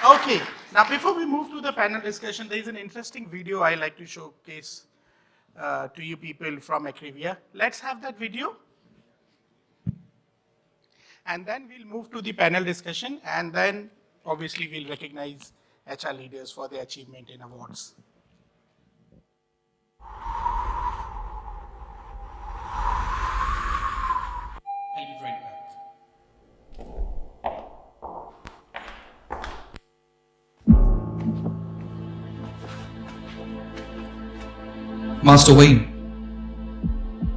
Okay, now before we move to the panel discussion, there is an interesting video I like to showcase to you people from Akrivia. Let's have that video. And then we'll move to the panel discussion, and then obviously we'll recognize HR leaders for their achievement in awards. I'll be right back. Master Wayne,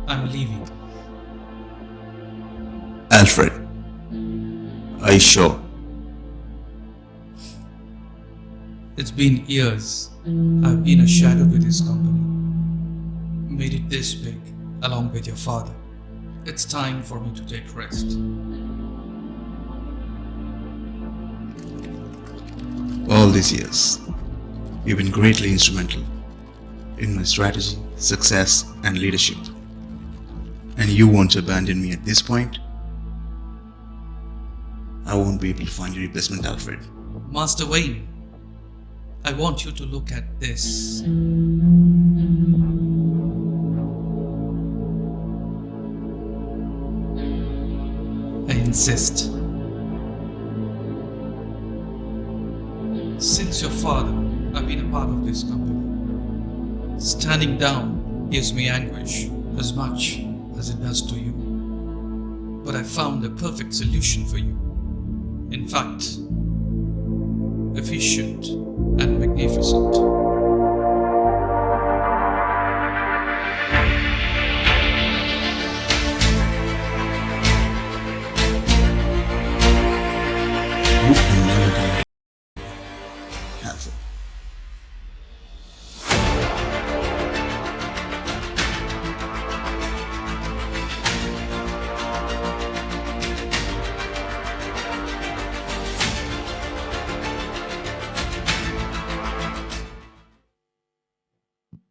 I'm leaving. Alfred, are you sure? It's been years. I've been a shadow to this company. Made it this big, along with your father. It's time for me to take rest. All these years, you've been greatly instrumental in my strategy, success, and leadership. And you want to abandon me at this point? I won't be able to find a replacement, Alfred. Master Wayne, I want you to look at this. I insist. Since your father, I've been a part of this company. Standing down gives me anguish as much as it does to you. But I found the perfect solution for you. In fact, efficient and magnificent. You can never die, Alfred.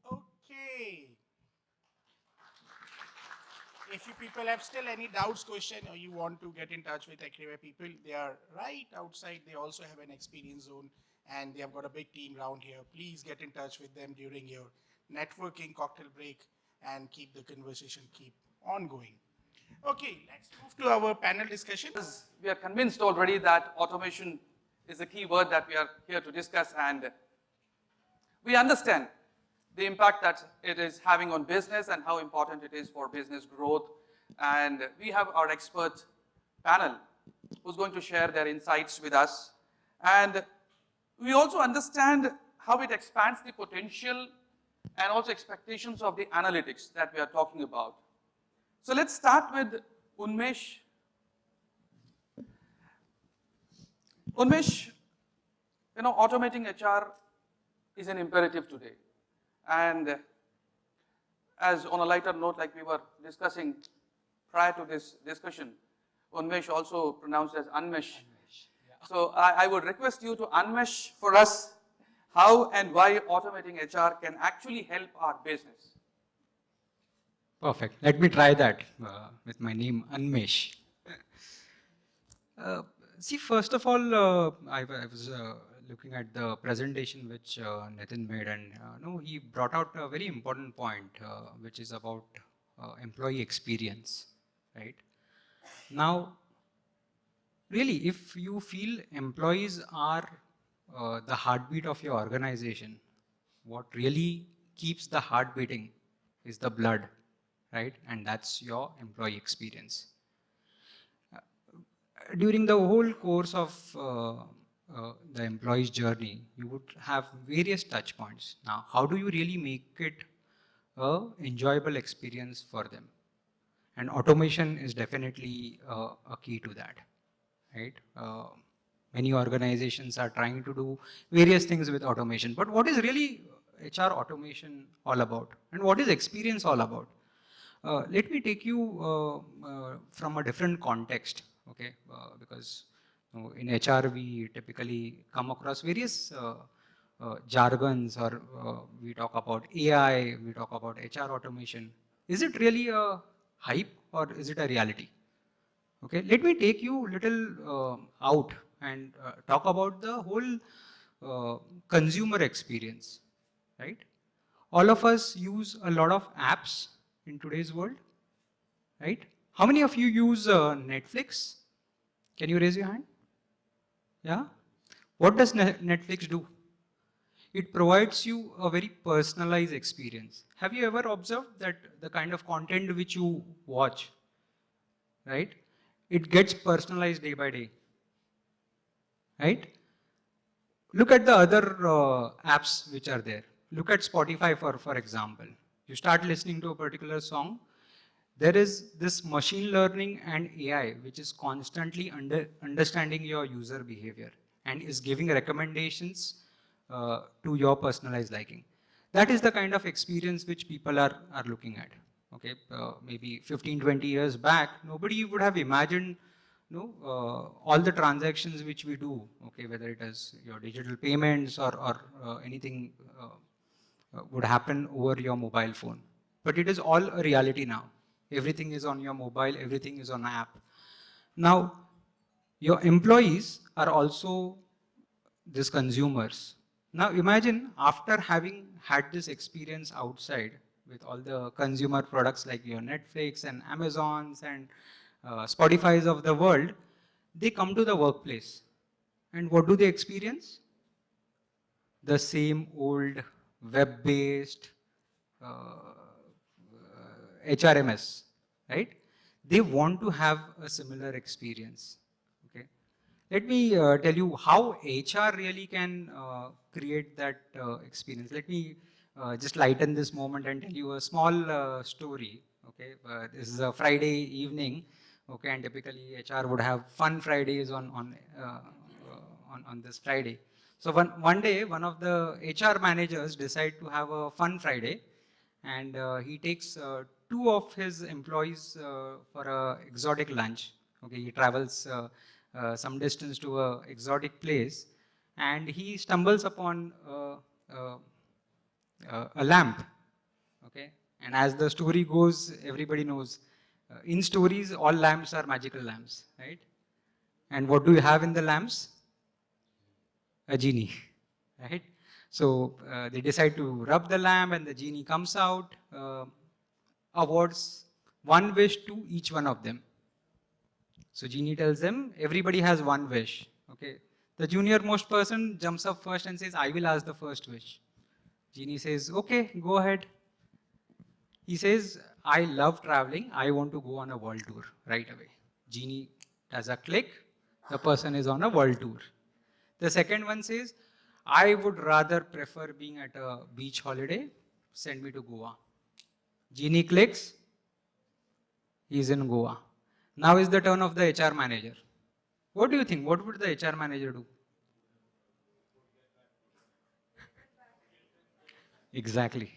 Okay. If you people have still any doubts, question, or you want to get in touch with Akrivia people, they are right outside. They also have an experience zone, and they have got a big team around here. Please get in touch with them during your networking cocktail break and keep the conversation ongoing. Okay, let's move to our panel discussion. We are convinced already that automation is a key word that we are here to discuss, and we understand the impact that it is having on business and how important it is for business growth. And we have our expert panel who's going to share their insights with us. And we also understand how it expands the potential and also expectations of the analytics that we are talking about. So let's start with Unmesh. Unmesh, automating HR is an imperative today. And as on a lighter note, like we were discussing prior to this discussion, Unmesh also pronounced as Unmesh. Yeah. So I would request you to unmesh for us how and why automating HR can actually help our business. Perfect. Let me try that with my name, Unmesh. See, first of all, I was looking at the presentation which Nitin made, and he brought out a very important point, which is about employee experience, right? Now, really, if you feel employees are the heartbeat of your organization, what really keeps the heart beating is the blood, right? And that's your employee experience. During the whole course of the employee's journey, you would have various touch points. Now, how do you really make it an enjoyable experience for them? And automation is definitely a key to that, right? Many organizations are trying to do various things with automation, but what is really HR automation all about? And what is experience all about? Let me take you from a different context, okay? Because in HR, we typically come across various jargons, or we talk about AI, we talk about HR automation. Is it really a hype or is it a reality? Okay, let me take you a little out and talk about the whole consumer experience, right? All of us use a lot of apps in today's world, right? How many of you use Netflix? Can you raise your hand? Yeah? What does Netflix do? It provides you a very personalized experience. Have you ever observed that the kind of content which you watch, right? It gets personalized day by day, right? Look at the other apps which are there. Look at Spotify for example. You start listening to a particular song, there is this machine learning and AI which is constantly understanding your user behavior and is giving recommendations to your personalized liking. That is the kind of experience which people are looking at. Okay, maybe 15, 20 years back, nobody would have imagined all the transactions which we do, okay, whether it is your digital payments or anything would happen over your mobile phone. But it is all a reality now. Everything is on your mobile, everything is on app. Now, your employees are also these consumers. Now imagine after having had this experience outside with all the consumer products like your Netflix and Amazons and Spotify's of the world, they come to the workplace. And what do they experience? The same old web-based HRMS, right? They want to have a similar experience. Okay, let me tell you how HR really can create that experience. Let me just lighten this moment and tell you a small story. Okay, this is a Friday evening. Okay, and typically HR would have fun Fridays on this Friday. So one day, one of the HR managers decide to have a fun Friday, and he takes two of his employees for a exotic lunch. Okay, he travels some distance to a exotic place, and he stumbles upon a lamp. Okay, and as the story goes, everybody knows. In stories, all lamps are magical lamps, right? And what do you have in the lamps? A genie, right? So they decide to rub the lamp and the genie comes out, awards one wish to each one of them. So genie tells them, everybody has one wish, okay? The junior most person jumps up first and says, I will ask the first wish. Genie says, okay, go ahead. He says, I love traveling, I want to go on a world tour right away. Genie does a click, the person is on a world tour. The second one says, I would rather prefer being at a beach holiday, send me to Goa. Genie clicks, he's in Goa. Now is the turn of the HR manager. What do you think? What would the HR manager do? Exactly.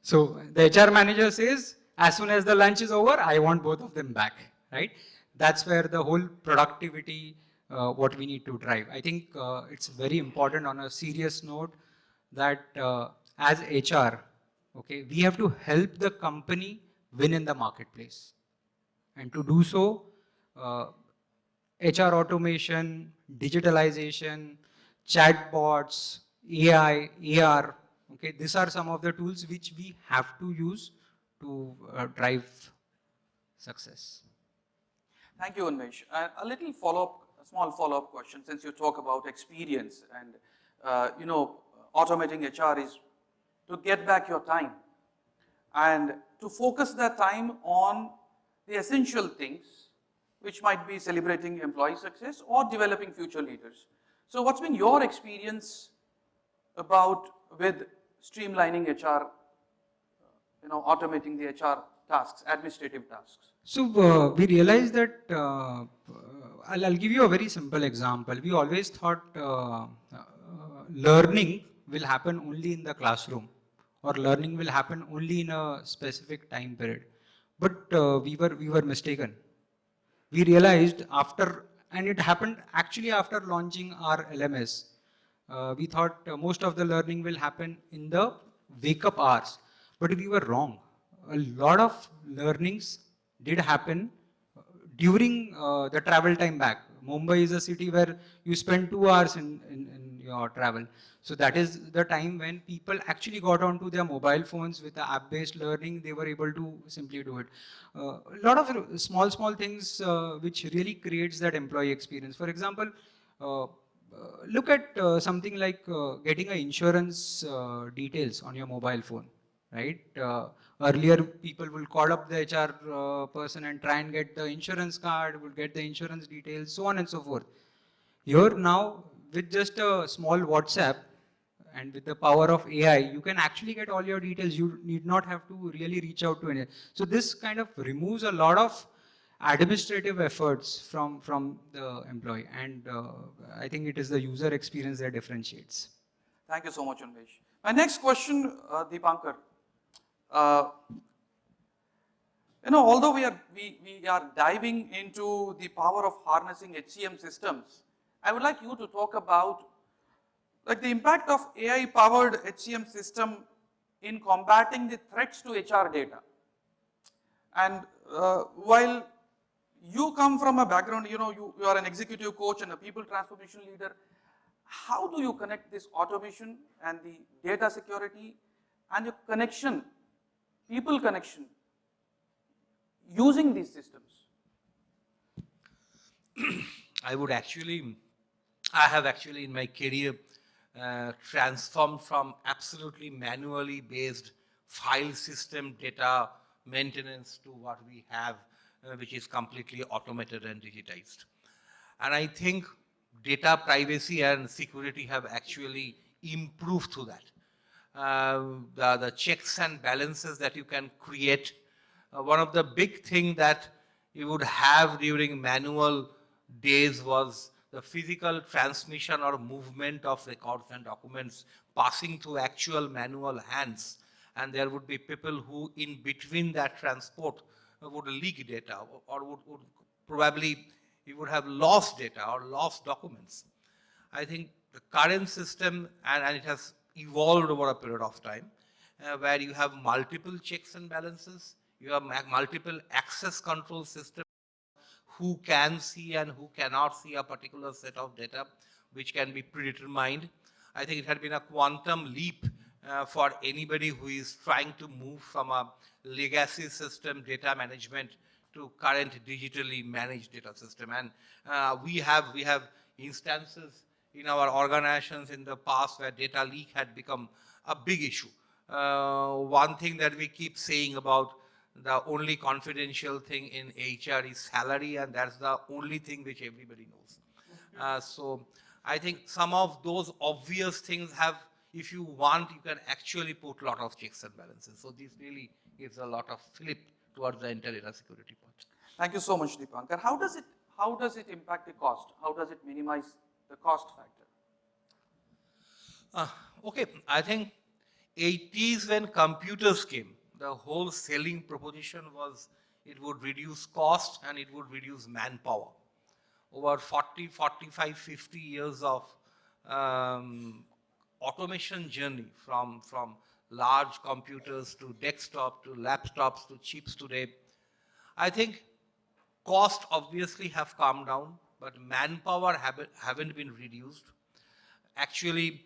So the HR manager says, as soon as the lunch is over, I want both of them back, right? That's where the whole productivity, what we need to drive. I think it's very important on a serious note that as HR, okay, we have to help the company win in the marketplace. And to do so, HR automation, digitalization, chatbots, AI, AR, okay, these are some of the tools which we have to use to drive success. Thank you, Unmesh. A little follow-up, a small follow-up question, since you talk about experience and, automating HR is to get back your time and to focus that time on the essential things, which might be celebrating employee success or developing future leaders. So what's been your experience with streamlining HR, automating the HR tasks, administrative tasks? So we realized that, I'll give you a very simple example. We always thought learning will happen only in the classroom or learning will happen only in a specific time period. But we were mistaken. We realized and it happened actually after launching our LMS. We thought most of the learning will happen in the wake-up hours, but we were wrong. A lot of learnings did happen during the travel time back. Mumbai is a city where you spend 2 hours in your travel. So that is the time when people actually got onto their mobile phones with the app-based learning, they were able to simply do it. A lot of small things which really creates that employee experience. For example, look at something like getting a insurance details on your mobile phone, right? Earlier, people will call up the HR person and try and get the insurance card, will get the insurance details, so on and so forth. Here now, with just a small WhatsApp and with the power of AI, you can actually get all your details. You need not have to really reach out to anyone. So this kind of removes a lot of administrative efforts from the employee, and I think it is the user experience that differentiates. Thank you so much, Unmesh. My next question, Dipankar. Uh, although we are diving into the power of harnessing HCM systems, I would like you to talk about like the impact of AI-powered HCM system in combating the threats to HR data. And while you come from a background, you are an executive coach and a people transformation leader, how do you connect this automation and the data security and your connection, people connection, using these systems? I have actually in my career transformed from absolutely manually based file system data maintenance to what we have, which is completely automated and digitized. And I think data privacy and security have actually improved through that. The checks and balances that you can create. One of the big things that you would have during manual days was the physical transmission or movement of records and documents passing through actual manual hands. And there would be people who in between that transport would leak data or would probably you would have lost data or lost documents. I think the current system, and it has evolved over a period of time, where you have multiple checks and balances, you have multiple access control systems, who can see and who cannot see a particular set of data, which can be predetermined. I think it had been a quantum leap for anybody who is trying to move from a legacy system data management to current digitally managed data system. And we have instances in our organizations in the past where data leak had become a big issue. One thing that we keep saying about the only confidential thing in HR is salary, and that's the only thing which everybody knows. So I think some of those obvious things have, if you want, you can actually put a lot of checks and balances. So this really gives a lot of flip towards the entire data security part. Thank you so much, Dipankar. How does it impact the cost? How does it minimize the cost factor? Okay, I think 80s when computers came, the whole selling proposition was it would reduce cost and it would reduce manpower. Over 40, 45, 50 years of automation journey from large computers to desktop to laptops to chips today, I think cost obviously have come down, but manpower haven't been reduced. Actually,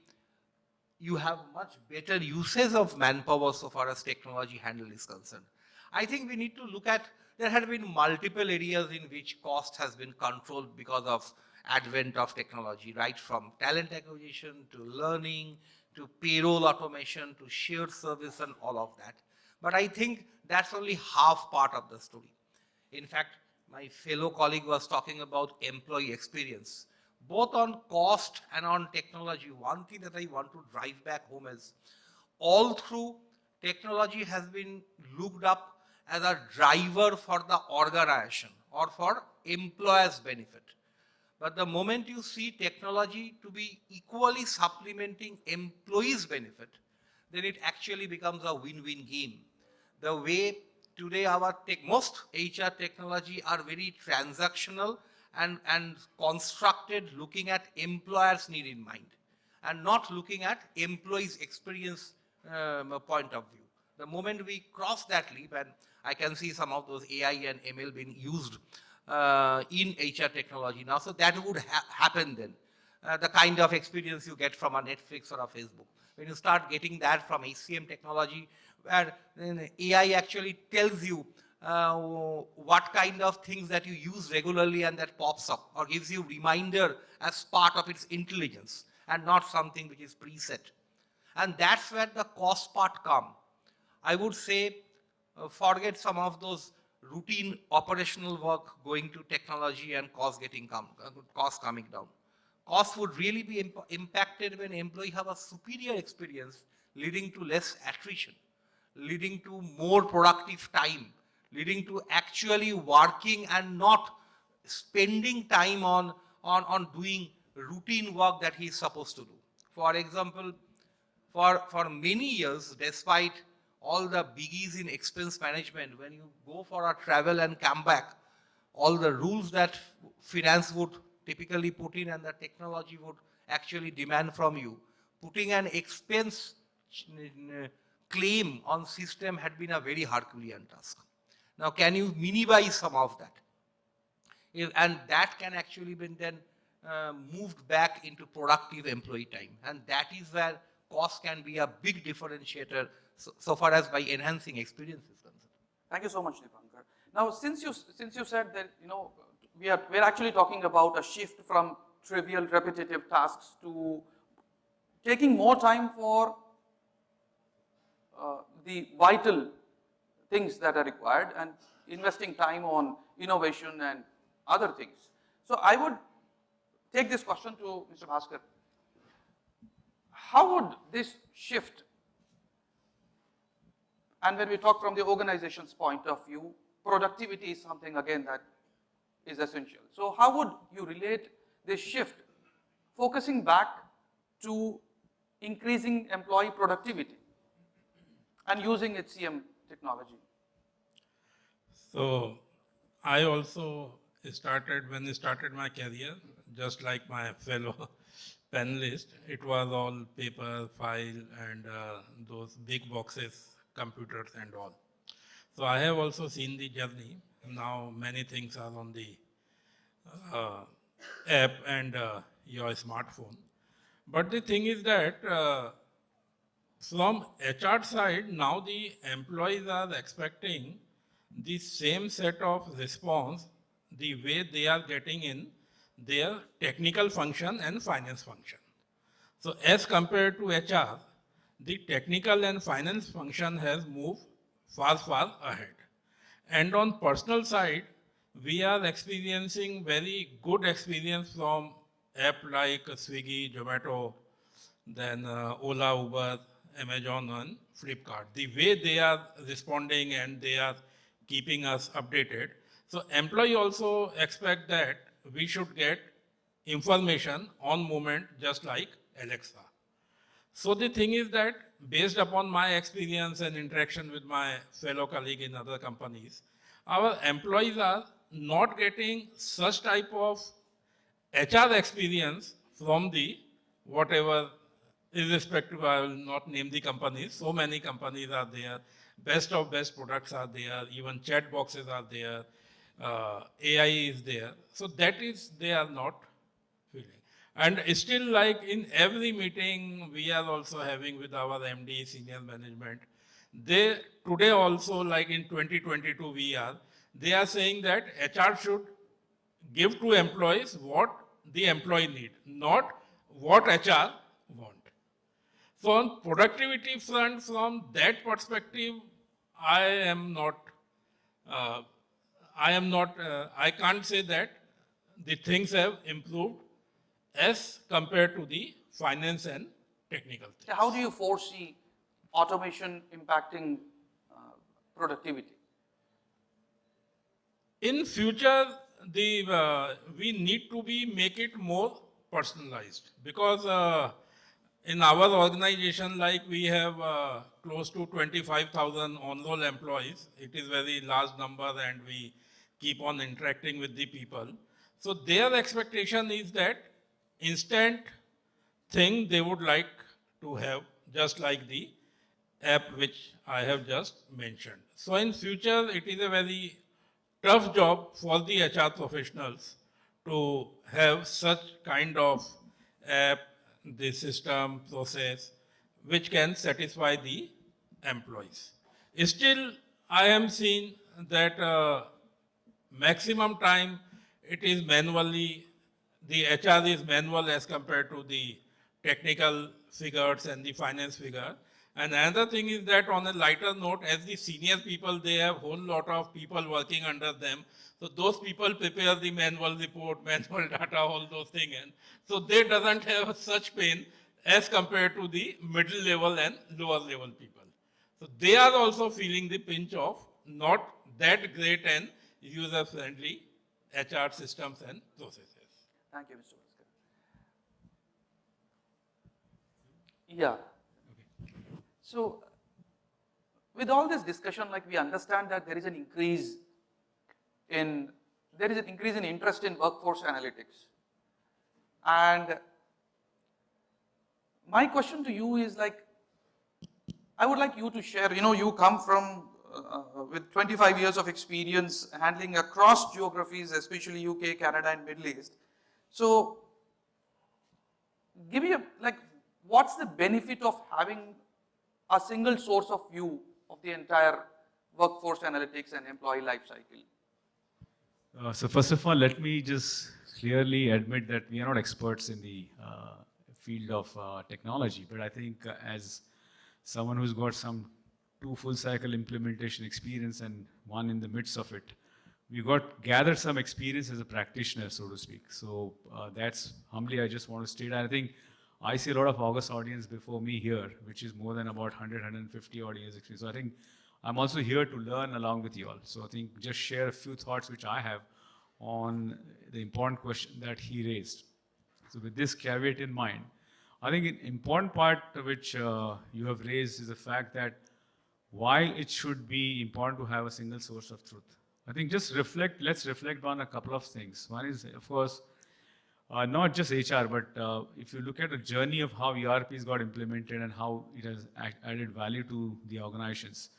you have much better usage of manpower so far as technology handle is concerned. I think we need to look at, there had been multiple areas in which cost has been controlled because of advent of technology, right from talent acquisition to learning, to payroll automation, to shared service and all of that. But I think that's only half part of the story. In fact, my fellow colleague was talking about employee experience. Both on cost and on technology, one thing that I want to drive back home is all through technology has been looked up as a driver for the organization or for employers' benefit. But the moment you see technology to be equally supplementing employees' benefit, then it actually becomes a win-win game. The way today most HR technology are very transactional and constructed looking at employers' need in mind and not looking at employees' experience point of view. The moment we cross that leap, and I can see some of those AI and ML being used in HR technology now. So that would happen then. The kind of experience you get from a Netflix or a Facebook. When you start getting that from HCM technology, where then AI actually tells you what kind of things that you use regularly and that pops up or gives you reminder as part of its intelligence and not something which is preset. And that's where the cost part come. I would say forget some of those routine operational work going to technology and cost coming down. Cost would really be impacted when employees have a superior experience, leading to less attrition, leading to more productive time, leading to actually working and not spending time on doing routine work that he is supposed to do. For example, for many years, despite all the biggies in expense management, when you go for a travel and come back, all the rules that finance would typically put in and the technology would actually demand from you, putting an expense claim on system had been a very Herculean task. Now, can you minimize some of that? And that can actually be then moved back into productive employee time. And that is where cost can be a big differentiator so far as by enhancing experience is concerned. Thank you so much, Dipankar. Now, since you said that we're actually talking about a shift from trivial, repetitive tasks to taking more time for the vital things that are required and investing time on innovation and other things. So I would take this question to Mr. Bhaskar. How would this shift, and when we talk from the organization's point of view, productivity is something again that is essential. So how would you relate this shift, focusing back to increasing employee productivity and using HCM technology? So I also started, when I started my career, just like my fellow panelists, it was all paper, file, and those big boxes, computers and all. So I have also seen the journey. Now many things are on the app and your smartphone. But the thing is that from HR side, now the employees are expecting the same set of response the way they are getting in their technical function and finance function. So as compared to HR, the technical and finance function has moved far, far ahead. And on personal side, we are experiencing very good experience from app like Swiggy, Zomato, then Ola, Uber, Amazon and Flipkart. The way they are responding and they are keeping us updated. So employee also expect that we should get information on moment just like Alexa. So the thing is that based upon my experience and interaction with my fellow colleague in other companies, our employees are not getting such type of HR experience from the whatever, irrespective, I will not name the companies, so many companies are there, best of best products are there, even chat boxes are there, AI is there. So that is, they are not feeling. And still like in every meeting we are also having with our MD, senior management, they today also like in 2022 they are saying that HR should give to employees what the employee need, not what HR want. So on productivity front, from that perspective, I can't say that the things have improved as compared to the finance and technical things. How do you foresee automation impacting productivity? In future, we need to make it more personalized, because in our organization, like we have close to 25,000 on-roll employees. It is very large number and we keep on interacting with the people. So their expectation is that instant thing they would like to have, just like the app which I have just mentioned. So in future, it is a very tough job for the HR professionals to have such kind of app, the system, process, which can satisfy the employees. Still, I am seeing that maximum time it is manually, the HR is manual as compared to the technical figures and the finance figure. And another thing is that on a lighter note, as the senior people, they have whole lot of people working under them. So those people prepare the manual report, manual data, all those things. And so they doesn't have such pain as compared to the middle level and lower level people. So they are also feeling the pinch of not that great and user-friendly HR systems and processes. Thank you, Mr. Bhaskar. Yeah. So, with all this discussion, like we understand that there is an increase in interest in workforce analytics. And my question to you is like, I would like you to share, you come from with 25 years of experience handling across geographies, especially UK, Canada and Middle East. So, give me what's the benefit of having a single source of view of the entire workforce analytics and employee life cycle? So first of all, let me just clearly admit that we are not experts in the field of technology, but I think as someone who's got some 2 full cycle implementation experience and 1 in the midst of it, we gathered some experience as a practitioner, so to speak. So that's humbly I just want to state. I think I see a lot of August audience before me here, which is more than about 100, 150 audience experience. So I think I'm also here to learn along with you all. So I think just share a few thoughts which I have on the important question that he raised. So with this caveat in mind, I think an important part which you have raised is the fact that why it should be important to have a single source of truth. I think let's reflect on a couple of things. One is, of course, not just HR, but if you look at the journey of how ERPs got implemented and how it has added value to the organizations,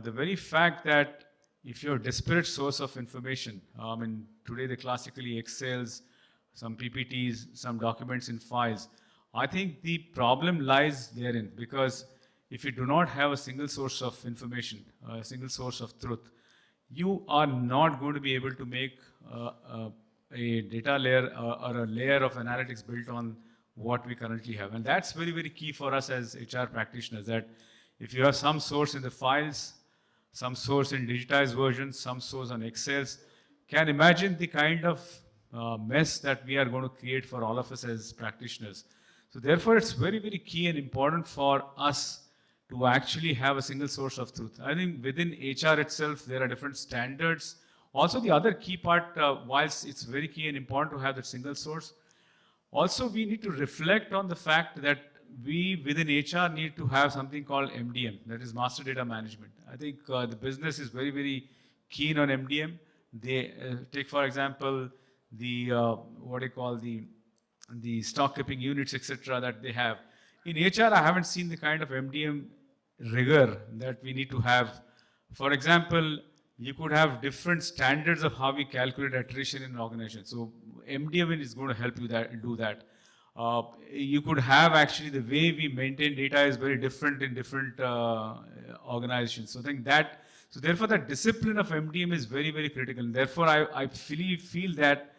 the very fact that if you're a disparate source of information, and today they classically Excels, some PPTs, some documents in files, I think the problem lies therein, because if you do not have a single source of information, a single source of truth, you are not going to be able to make a data layer or a layer of analytics built on what we currently have. And that's very, very key for us as HR practitioners, that if you have some source in the files, some source in digitized versions, some source on Excels, can imagine the kind of mess that we are going to create for all of us as practitioners. So therefore, it's very, very key and important for us to actually have a single source of truth. I think within HR itself, there are different standards. Also, the other key part, whilst it's very key and important to have that single source, also we need to reflect on the fact that we within HR need to have something called MDM, that is Master Data Management. I think the business is very, very keen on MDM. They take, for example, the what they call the stock keeping units, etc., that they have. In HR, I haven't seen the kind of MDM rigor that we need to have. For example, you could have different standards of how we calculate attrition in an organization. So MDM is going to help you do that. You could have actually the way we maintain data is very different in different organizations. So I think that, so therefore that discipline of MDM is very, very critical. And therefore I feel that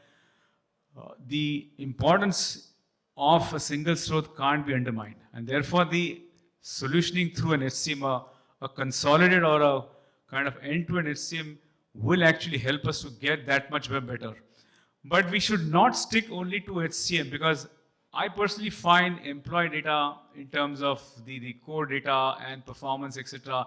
the importance of a single source can't be undermined. And therefore the solutioning through an HCM, a consolidated or a kind of end-to-end HCM will actually help us to get that much better. But we should not stick only to HCM, because I personally find employee data in terms of the core data and performance, etc.,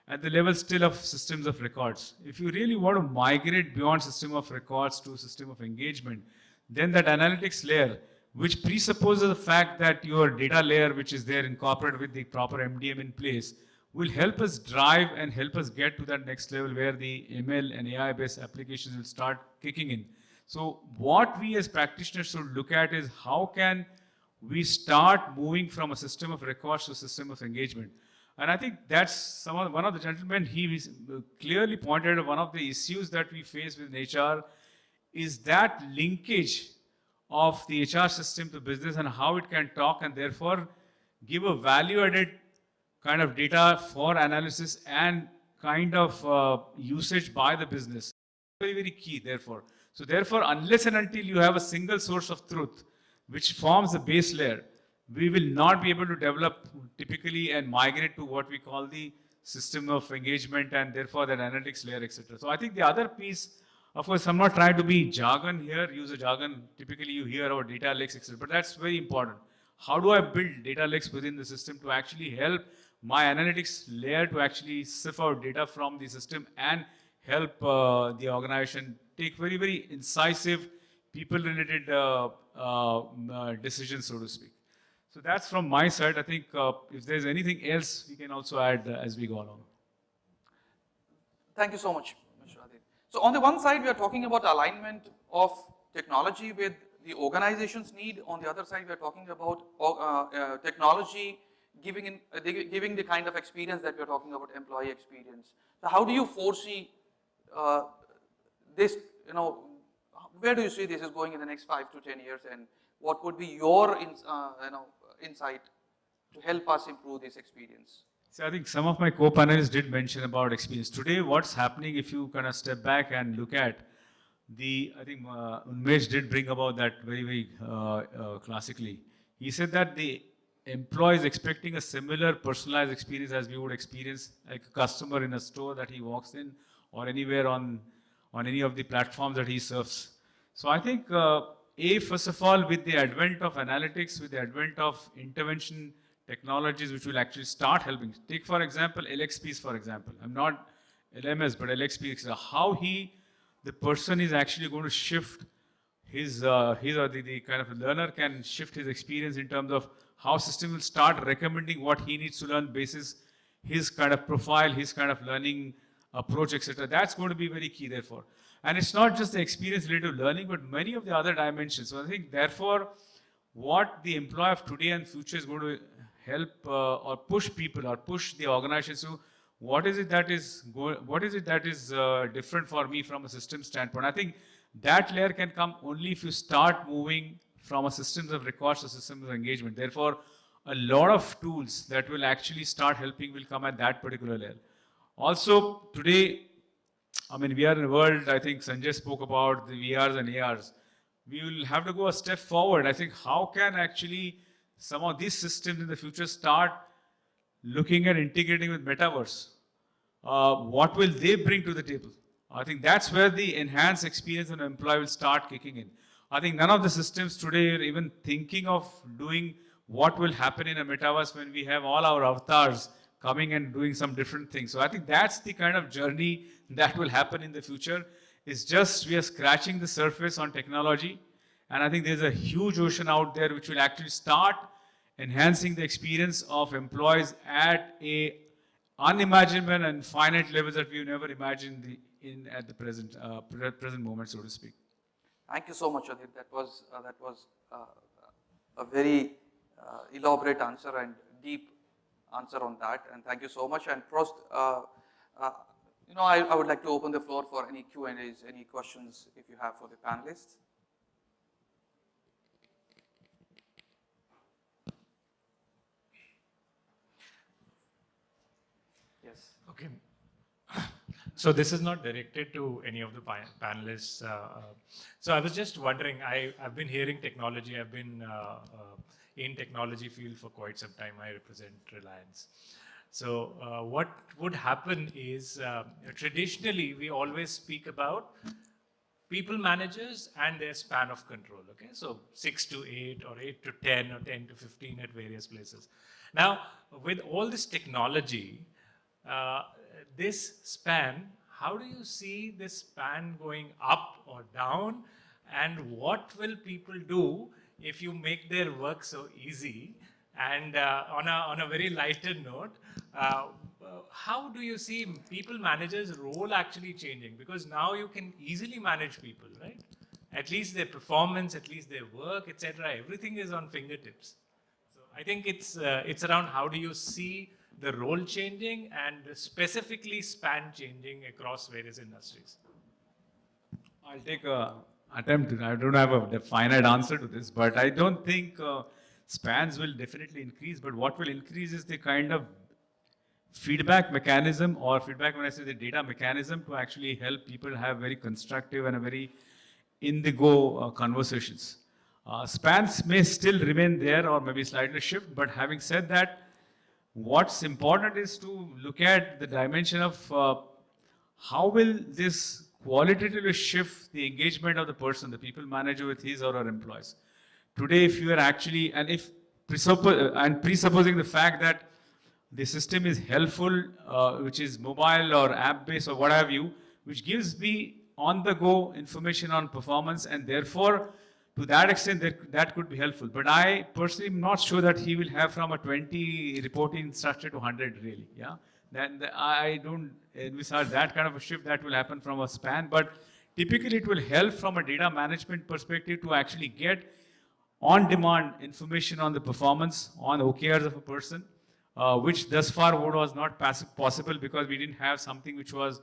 at the level still of systems of records. If you really want to migrate beyond system of records to system of engagement, then that analytics layer, which presupposes the fact that your data layer, which is there incorporated with the proper MDM in place, will help us drive and help us get to that next level where the ML and AI-based applications will start kicking in. So what we as practitioners should look at is how can we start moving from a system of records to a system of engagement. And I think that's one of the gentlemen, clearly pointed out one of the issues that we face with HR is that linkage of the HR system to business and how it can talk and therefore give a value added kind of data for analysis and kind of usage by the business. Very, very key, therefore. So, therefore, unless and until you have a single source of truth, which forms the base layer, we will not be able to develop typically and migrate to what we call the system of engagement and therefore that analytics layer, etc. So, I think the other piece, of course, I'm not trying to be jargon here, use a jargon. Typically, you hear about data lakes, etc. But that's very important. How do I build data lakes within the system to actually help my analytics layer to actually sift out data from the system and help the organization take very, very incisive, people-related decisions, so to speak. So that's from my side. I think if there's anything else, we can also add as we go along. Thank you so much, Mr. Adhir. So on the one side, we are talking about alignment of technology with the organization's need. On the other side, we are talking about technology giving the kind of experience that we are talking about, employee experience. So how do you foresee this, where do you see this is going in the next 5 to 10 years, and what would be your insight to help us improve this experience? So I think some of my co-panelists did mention about experience. Today, what's happening if you kind of step back and look at I think Unmesh did bring about that very, very classically. He said that the employee is expecting a similar personalized experience as we would experience like a customer in a store that he walks in or anywhere on any of the platforms that he serves. So I think, first of all, with the advent of analytics, with the advent of intervention technologies which will actually start helping. Take for example, LXPs for example. I'm not LMS, but LXPs, how the person is actually going to shift his or the kind of learner can shift his experience in terms of how system will start recommending what he needs to learn basis his kind of profile, his kind of learning approach, etc. That's going to be very key therefore. And it's not just the experience related to learning, but many of the other dimensions. So I think therefore, what the employee of today and future is going to help or push people or push the organization to what is it that is different for me from a system standpoint. I think that layer can come only if you start moving from a systems of records to systems of engagement. Therefore, a lot of tools that will actually start helping will come at that particular layer. Also, today, I mean, we are in a world, I think Sanjay spoke about the VRs and ARs. We will have to go a step forward. I think how can actually some of these systems in the future start looking at integrating with metaverse? What will they bring to the table? I think that's where the enhanced experience of an employee will start kicking in. I think none of the systems today are even thinking of doing what will happen in a metaverse when we have all our avatars coming and doing some different things. So I think that's the kind of journey that will happen in the future. It's just we are scratching the surface on technology. And I think there's a huge ocean out there which will actually start enhancing the experience of employees at a unimaginable and finite levels that we've never imagined at the present moment, so to speak. Thank you so much, Adhir. That was a very elaborate answer and deep answer on that. And thank you so much. And first, I would like to open the floor for any Q&As, any questions if you have for the panelists. Yes. Okay. So this is not directed to any of the panelists. So I was just wondering, I've been hearing technology, I've been in technology field for quite some time. I represent Reliance. So what would happen is, traditionally we always speak about people managers and their span of control, okay? So 6 to 8 or 8 to 10 or 10 to 15 at various places. Now, with all this technology, this span, how do you see this span going up or down? And what will people do if you make their work so easy? And on a very lighter note, how do you see people managers' role actually changing? Because now you can easily manage people, right? At least their performance, at least their work, etc. Everything is on fingertips. So I think it's around how do you see the role changing and specifically span changing across various industries? I'll take a attempt. I don't have a finite answer to this, but I don't think spans will definitely increase. But what will increase is the kind of feedback mechanism, or feedback when I say the data mechanism, to actually help people have very constructive and a very in the go conversations. Spans may still remain there or maybe slightly shift, but having said that, what's important is to look at the dimension of how will this qualitatively shift the engagement of the person, the people manager with his or her employees. Today, if you are actually, and if presupposing the fact that the system is helpful, which is mobile or app-based or what have you, which gives me on-the-go information on performance, and therefore, to that extent, that could be helpful. But I personally am not sure that he will have from a 20 reporting structure to 100 really, yeah. Then I don't envisage that kind of a shift that will happen from a span, but typically it will help from a data management perspective to actually get on-demand information on the performance, on OKRs of a person, which thus far was not possible because we didn't have something which was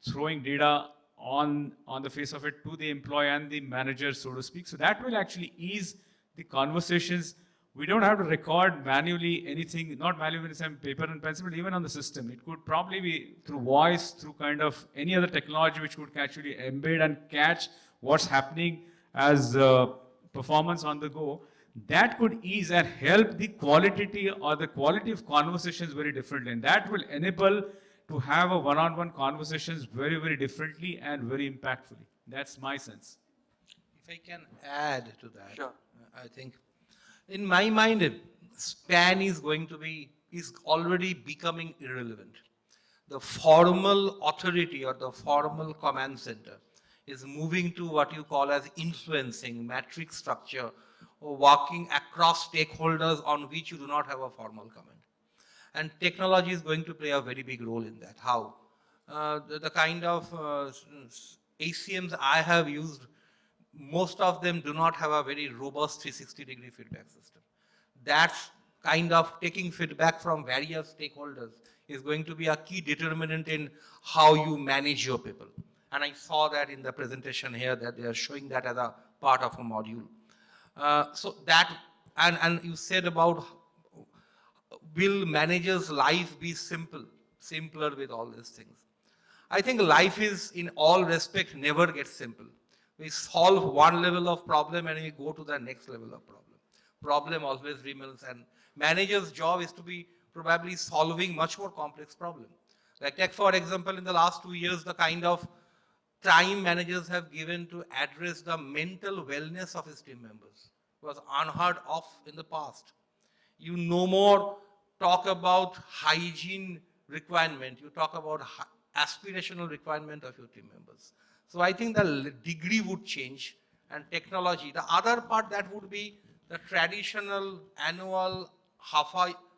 throwing data on the face of it to the employee and the manager, so to speak. So that will actually ease the conversations. We don't have to record manually anything, not manually with some paper and pencil, but even on the system. It could probably be through voice, through kind of any other technology which would actually embed and catch what's happening as performance on the go. That could ease and help the quality or the quality of conversations very differently. And that will enable to have a one-on-one conversations very, very differently and very impactfully. That's my sense. If I can add to that, Sure. I think in my mind, span is already becoming irrelevant. The formal authority or the formal command center is moving to what you call as influencing, matrix structure, or working across stakeholders on which you do not have a formal command. And technology is going to play a very big role in that. How? The kind of HCMs I have used, most of them do not have a very robust 360-degree feedback system. That's kind of taking feedback from various stakeholders is going to be a key determinant in how you manage your people. And I saw that in the presentation here that they are showing that as a part of a module. So that, and you said about will managers' life be simpler with all these things? I think life is, in all respect, never gets simple. We solve one level of problem and we go to the next level of problem. Problem always remains, and manager's job is to be probably solving much more complex problem. Like take for example, in the last 2 years, the kind of time managers have given to address the mental wellness of his team members was unheard of in the past. You no more talk about hygiene requirement, you talk about aspirational requirement of your team members. So I think the degree would change, and technology. The other part that would be the traditional annual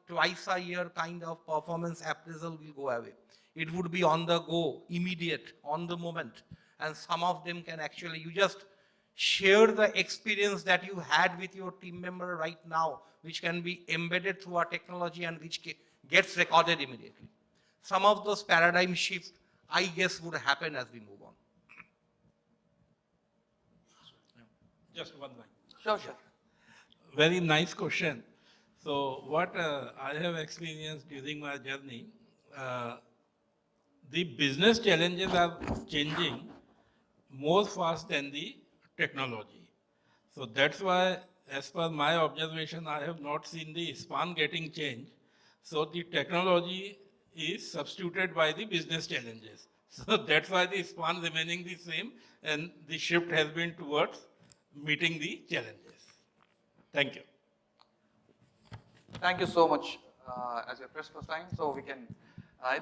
twice a year kind of performance appraisal will go away. It would be on the go, immediate, on the moment. And some of them can actually, you just share the experience that you had with your team member right now, which can be embedded through our technology and which gets recorded immediately. Some of those paradigm shifts, I guess, would happen as we move on. Just one line. Sure, sure. Very nice question. So what I have experienced during my journey, the business challenges are changing more fast than the technology. So that's why, as per my observation, I have not seen the span getting changed. So the technology is substituted by the business challenges. So that's why the span remaining the same, and the shift has been towards meeting the challenges. Thank you. Thank you so much as your press for time. So we can,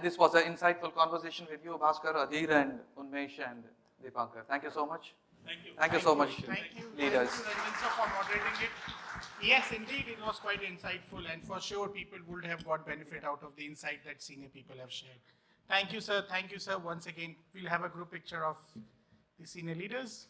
this was an insightful conversation with you, Bhaskar, Adhir, and Unmesh, and Dipankar. Thank you so much. Thank you. Thank you so much, Thank you. leaders. Thank you, Ranjan sir, for moderating it. Yes, indeed, it was quite insightful, and for sure people would have got benefit out of the insight that senior people have shared. Thank you, sir. Thank you, sir. Once again, we'll have a group picture of the senior leaders.